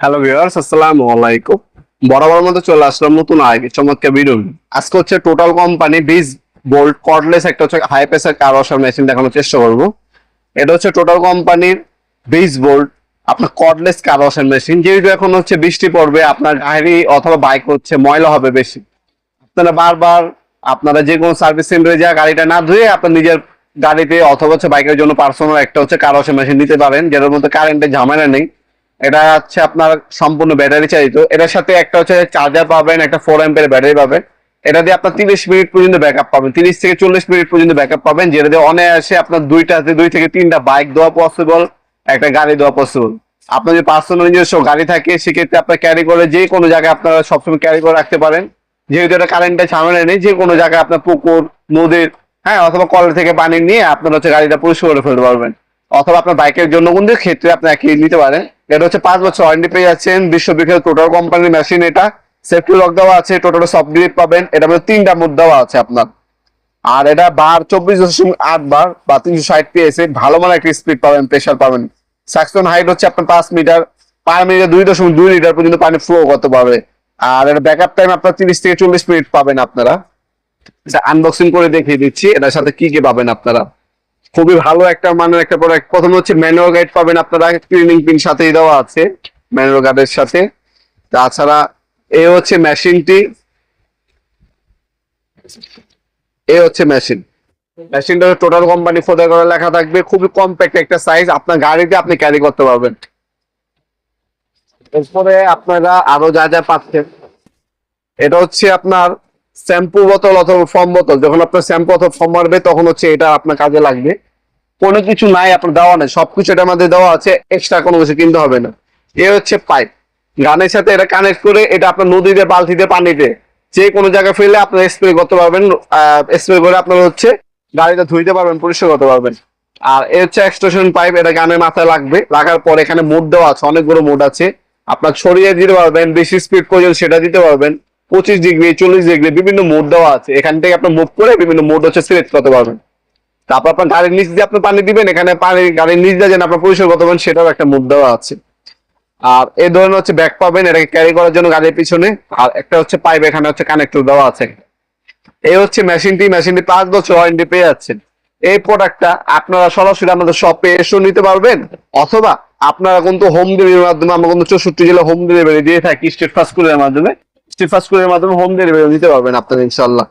Hello viewers, আসসালামু আলাইকুম। বরাবর মতো চলে আসলাম নতুন আরেকটি চমৎকার ভিডিও। আজকে হচ্ছে টোটাল কোম্পানি 20 ভোল্ট কর্ডলেস একটা হচ্ছে হাই প্রেসার কার ওয়াশার মেশিন দেখানোর চেষ্টা করব। এটা হচ্ছে টোটাল কোম্পানির 20 ভোল্ট আপনার কর্ডলেস কার ওয়াশার মেশিন। যেহেতু এখন হচ্ছে বৃষ্টি পড়বে, আপনার গাড়ি অথবা বাইক হচ্ছে ময়লা হবে বেশি, আপনারা বারবার আপনারা যে কোনো সার্ভিস সেন্টারে যা গাড়িটা না ধুয়ে আপনার নিজের গাড়িতে অথবা হচ্ছে বাইকের জন্য পার্সোনাল একটা হচ্ছে কার ওয়াশার মেশিন নিতে পারেন, যেটার মধ্যে কারেন্টের ঝামেলা নেই। এটা হচ্ছে আপনার সম্পূর্ণ ব্যাটারি চালিত। এটার সাথে একটা হচ্ছে চার্জার পাবেন, একটা 4 অ্যাম্পিয়ার ব্যাটারি পাবেন। এটা দিয়ে আপনার 30 মিনিট পর্যন্ত ব্যাকআপ পাবেন, 30 থেকে 40 মিনিট পর্যন্ত ব্যাকআপ পাবেন, যেটা দিয়ে অনায়াসে আপনার 2 থেকে 3টা বাইক দেওয়া পসিবল, একটা গাড়ি দেওয়া পসিবল। আপনার যদি পার্সোনাল নিজস্ব গাড়ি থাকে সেক্ষেত্রে আপনার ক্যারি করে যে কোনো জায়গায় আপনারা সবসময় ক্যারি করে রাখতে পারেন। যেহেতু এটা কারেন্টের ঝামেলা নেই, যে কোনো জায়গায় আপনার পুকুর, নদীর, হ্যাঁ, অথবা কল থেকে পানি নিয়ে আপনার হচ্ছে গাড়িটা পরিষ্কার করে ফেলতে পারবেন। অথবা আপনার বাইকের জন্য কিন্তু ক্ষেত্রে আপনি একই নিতে পারেন। এটা হচ্ছে 5 বছর ওয়ারেন্টি পেয়ে যাচ্ছেন। বিশ্ববিখ্যাত টোটাল কোম্পানির মেশিন। এটা সেফটি লক দেওয়া আছে, টোটাল সফট গ্রিপ পাবেন। এটা মধ্যে 3টা মোড দেওয়া আছে আপনার। আর এটা বার 24.8 বার বা 360 পিএসএ, ভালো মানের একটা স্পিড পাবেন, প্রেসার পাবেন। সাকশন হাইট হচ্ছে আপনার 5 মিটার, পার মিনিটে 2.2 লিটার পর্যন্ত পানি ফ্লো করতে পারবে। আর এটা ব্যাকআপ টাইম আপনার 30 থেকে 40 মিনিট পাবেন আপনারা। এটা আনবক্সিং করে দেখিয়ে দিচ্ছি এটার সাথে কি কি পাবেন আপনারা। খুবই ভালো একটা মানের একটা প্রোডাক্ট। প্রথমে হচ্ছে ম্যানুয়াল গাইড পাবেন আপনারা, ক্লিনিং পিন সাথেই দেওয়া আছে ম্যানুয়াল গাইডের সাথে। তাছাড়া এই হচ্ছে মেশিনটি, এই হচ্ছে মেশিনটা টোটাল কোম্পানি ফোদা করে লেখা থাকবে। খুবই কম্প্যাক্ট একটা সাইজ, আপনার গাড়িতে আপনি ক্যারি করতে পারবেন। এরপরে আপনারা আরো যা যা পাচ্ছেন, এটা হচ্ছে আপনার শ্যাম্পু বোতল অথবা ফর্ম বোতল। যখন আপনার শ্যাম্পু অথবা ফর্ম মারবে তখন হচ্ছে এটা আপনার কাজে লাগবে। কোনো কিছু নাই আপনার দেওয়া নেই, সবকিছু এটা আমাদের দেওয়া আছে, এক্সট্রা কোনো কিছু কিনতে হবে না। এ হচ্ছে পাইপ, গানের সাথে এটা কানেক্ট করে এটা আপনার নদীতে, বালতিতে, পানিতে যে কোনো জায়গায় ফেলে আপনার স্প্রে করতে পারবেন। স্প্রে করে আপনার হচ্ছে গাড়িটা ধুইতে পারবেন, পরিষ্কার করতে পারবেন। আর এ হচ্ছে এক্সটেনশন পাইপ, এটা গানের মাথায় লাগবে। লাগার পর এখানে মোড দেওয়া আছে, অনেকগুলো মোড আছে। আপনার ছড়িয়ে দিতে পারবেন, বেশি স্পিড প্রয়োজন সেটা দিতে পারবেন। 25 ডিগ্রি, 40 ডিগ্রি বিভিন্ন মোড দেওয়া আছে। এখান থেকে আপনার মুভ করে বিভিন্ন মোড হচ্ছে সিলেক্ট করতে পারবেন। তারপর আপনার গাড়ির নিচ দিয়ে আপনি পানি দিবেন, এখানে পানি গাড়ির নিচ দিয়ে যেন আপনার পরিষ্কার করতে পারেন সেটাও একটা মুড দেওয়া আছে। আর এই ধরনের হচ্ছে ব্যাগ পাবেন, এটাকে ক্যারি করার জন্য গাড়ির পিছনে। আর একটা হচ্ছে পাইপ, এখানে হচ্ছে কানেক্টর দেওয়া আছে। এই হচ্ছে মেশিনটি 5 বছর ওয়ারেন্টি পেয়ে যাচ্ছেন। এই প্রোডাক্টটা আপনারা সরাসরি আমাদের শপে এসেও নিতে পারবেন, অথবা আপনারা কিন্তু হোম ডেলিভারির মাধ্যমে, আমরা কিন্তু 64 জেলা হোম ডেলিভারি দিয়ে থাকি। স্টেট ফাস্ট ফুডের মাধ্যমে, হোম ডেলিভারি নিতে পারবেন আপনারা ইনশাল্লাহ।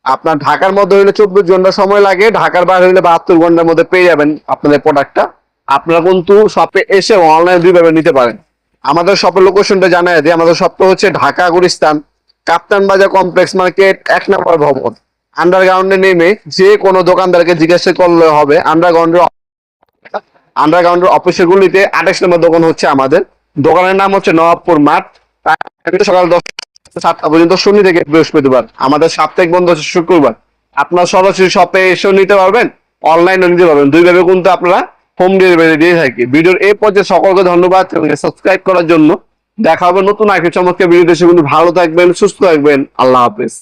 আপনার ঢাকার মধ্যে হইলে 24 ঘন্টা সময় লাগে, ঢাকার বাইরে হইলে 72 ঘন্টার মধ্যে পেয়ে যাবেন আপনাদের প্রোডাক্টটা। আপনারা কিন্তু শপে এসে অনলাইনে দুইভাবে নিতে পারেন। আমাদের শপের লোকেশনটা জানাই দিই। আমাদের শপটা হচ্ছে ঢাকা গুলিস্তান কাপ্তান বাজার কমপ্লেক্স মার্কেট 1 নম্বর ভবন। আন্ডারগ্রাউন্ডে নেমে যে কোনো দোকানদারকে জিজ্ঞাসা করলে হবে। আন্ডারগ্রাউন্ডের অফিসের গুলিতে 28 নম্বর দোকান হচ্ছে আমাদের। দোকানের নাম হচ্ছে নবাবপুর মাঠ। সকাল 10-7টা পর্যন্ত, শনি থেকে বৃহস্পতিবার। আমাদের সাপ্তাহিক বন্ধ হচ্ছে শুক্রবার। আপনারা সরাসরি শপে এসেও নিতে পারবেন, অনলাইনে নিতে পারবেন। দুইভাবে কিন্তু আপনারা হোম ডেলিভারি দিয়ে থাকি। ভিডিওর এই পর্যায়ে সকলকে ধন্যবাদ সাবস্ক্রাইব করার জন্য। দেখা হবে নতুন আরেকটি চমৎকার ভিডিও দেশে। কিন্তু ভালো থাকবেন, সুস্থ থাকবেন। আল্লাহ হাফেজ।